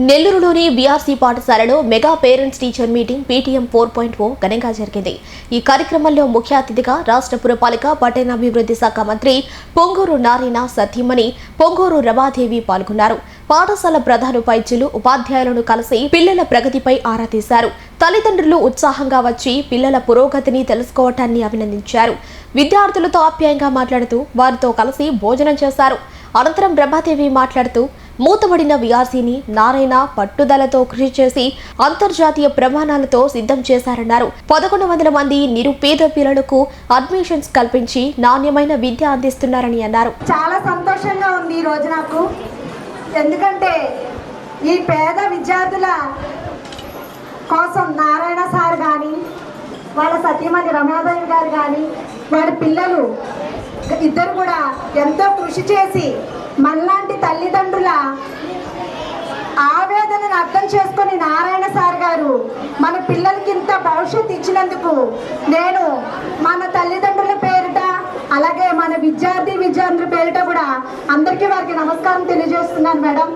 నెల్లూరులోని బీఆర్సీ పాఠశాలలో mega parents teacher meeting PTM 4.0 ఘనంగా జరిగింది. ఈ కార్యక్రమంలో ముఖ్య అతిథిగా రాష్ట్ర పురపాలిక పట్టణాభివృద్ధి శాఖ మంత్రి పొంగూరు నారాయణ సతీమణి పొంగూరు రమాదేవి పాల్గొన్నారు. పాఠశాల ప్రధానోపాధ్యాయులు ఉపాధ్యాయులను కలిసి పిల్లల ప్రగతిపై ఆరా తీశారు. తల్లిదండ్రులు ఉత్సాహంగా వచ్చి పిల్లల పురోగతిని తెలుసుకోవటాన్ని అభినందించారు. విద్యార్థులతో ఆప్యాయంగా మాట్లాడుతూ వారితో కలిసి భోజనం చేశారు. అనంతరం రమాదేవి మాట్లాడుతూ మూతబడిన వీఆర్సీని నారాయణ పట్టుదలతో కృషి చేసి అంతర్జాతీయ ప్రమాణాలతో సిద్ధం చేశారన్నారు. 1100 మంది నిరుపేద పిల్లలకు అడ్మిషన్స్ కల్పించి నాణ్యమైన విద్య అందిస్తున్నారని అన్నారు. చాలా సంతోషంగా ఉంది ఈ రోజు నాకు. ఎందుకంటే ఈ పేద విద్యార్థుల కోసం నారాయణ సార్ కానీ వాళ్ళ సతీమణి రమాదేవి గారు కానీ వారి పిల్లలు ఇద్దరు కూడా ఎంతో కృషి చేసి మనలాంటి తల్లిదండ్రుల ఆవేదనను అర్థం చేసుకొని నారాయణ సార్ గారు మన పిల్లలకి ఇంత భవిష్యత్తు ఇచ్చినందుకు నేను మన తల్లిదండ్రుల పేరిట అలాగే మన విద్యార్థుల పేరిట కూడా అందరికీ వారికి నమస్కారం తెలియజేస్తున్నాను మేడం.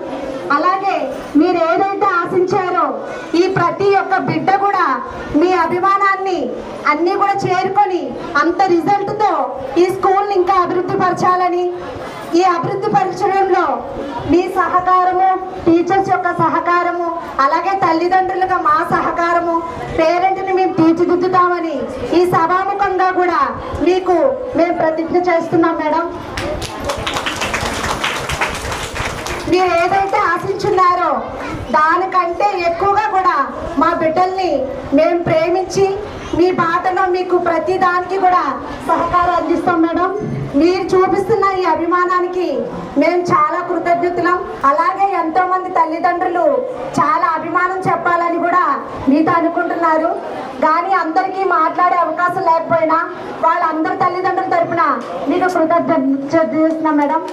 అలాగే మీరు ఏదైతే ఆశించారో ఈ ప్రతి ఒక్క బిడ్డ కూడా మీ అభిమానాన్ని అన్నీ కూడా చేరుకొని అంత రిజల్ట్తో ఈ స్కూల్ని ఇంకా అభివృద్ధి పరచాలని, ఈ అభివృద్ధి పరచడంలో మీ సహకారము, టీచర్స్ యొక్క సహకారము, అలాగే తల్లిదండ్రులుగా మా సహకారము, పేరెంట్ని మేము తీర్చిదిద్దుతామని ఈ సభాముఖంగా కూడా మీకు మేము ప్రతిజ్ఞ చేస్తున్నాం మేడం. మీరు ఏదైతే ఆశించున్నారో దానికంటే ఎక్కువగా కూడా మా బిడ్డల్ని మేము ప్రేమించి మీ బాటలో మీకు ప్రతి దానికి కూడా సహకారం అందిస్తాం మేడం. మీరు చూపిస్తున్న ఈ అభిమానానికి మేము చాలా కృతజ్ఞతలం. అలాగే ఎంతో మంది తల్లిదండ్రులు చాలా అభిమానం చెప్పాలని కూడా మీతో అనుకుంటున్నారు. కానీ అందరికీ మాట్లాడే అవకాశం లేకపోయినా వాళ్ళందరి తల్లిదండ్రుల తరపున మీకు కృతజ్ఞత చేస్తున్నాం మేడం.